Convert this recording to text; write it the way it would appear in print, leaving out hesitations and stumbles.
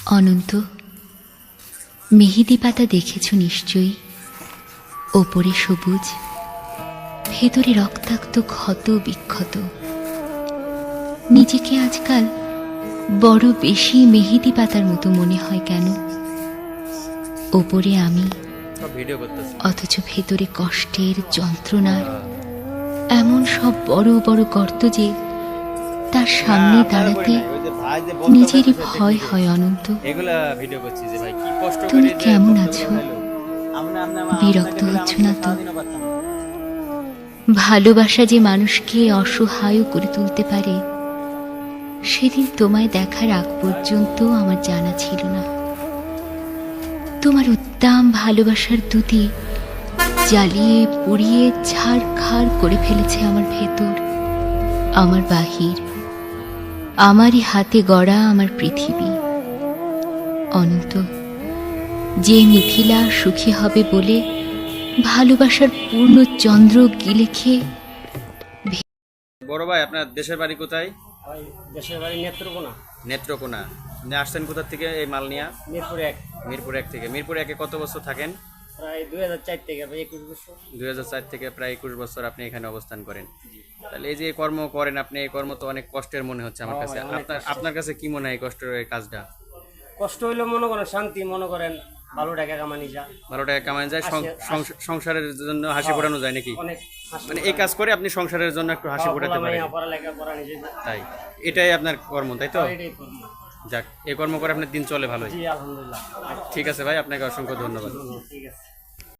অনন্ত, মেহেদি পাতা দেখেছ নিশ্চয়ই। ওপরে সবুজ, ভেতরে রক্তাক্ত ক্ষত বিক্ষত। নিজেকে আজকাল বড় বেশি মেহেদি পাতার মতো মনে হয় কেন? ওপরে আমি, অথচ ভেতরে কষ্টের যন্ত্রণার এমন সব বড় বড় গর্ত যে তার সামনে দাঁড়াতে নিজেরই ভয় হয়। অনন্ত, তুমি কেমন আছো? বিরক্ত হচ্ছ না তো? ভালোবাসা যে মানুষকে অসহায় করে তুলতে পারে, সেদিন তোমায় দেখার আগ পর্যন্ত আমার জানা ছিল না। তোমার উদ্দাম ভালোবাসার দুটি জ্বালিয়ে পুড়িয়ে ছাড়খাড় করে ফেলেছে আমার ভেতর, আমার বাহির, আমারই হাতে গড়া আমার পৃথিবী। অনন্ত, যে মিথিলা সুখী হবে বলে ভালোবাসার পূর্ণ চন্দ্র গিলে খেয়ে। বড় ভাই, আপনার দেশের বাড়ি কোথায়? দেশের বাড়ি নেত্রকোনা। নেত্রকোনা। আপনি আসছেন কোথা থেকে এই মাল নিয়ে? মিরপুর 1। মিরপুর 1 থেকে। মিরপুর 1-এ কত বছর থাকেন? প্রায় 2004 থেকে 21 বছর। 2004 থেকে প্রায় 21 বছর আপনি এখানে অবস্থান করেন। তাহলে এই যে কর্ম করেন আপনি, এই কর্ম তো অনেক কষ্টের মনে হচ্ছে আমার কাছে। আপনার কাছে কি মনে হয় এই কষ্টের এই কাজটা? কষ্ট হইলে মনে করেন শান্তি, মনে করেন ভালো টাকা কামানি যায়, 12 টাকা কামানো যায়, সংসারের জন্য হাসি ফোটানো যায় নাকি? অনেক মানে এই কাজ করে আপনি সংসারের জন্য একটু হাসি ফোটাতে পারেন। পড়ালেখা করা নিজে। তাই এটাই আপনার কর্ম, তাই তো? এটাই করব। যাক, এই কর্ম করে আপনার দিন চলে ভালোই। জি আলহামদুলিল্লাহ। ঠিক আছে ভাই, আপনাকে অসংখ্য ধন্যবাদ। ঠিক আছে।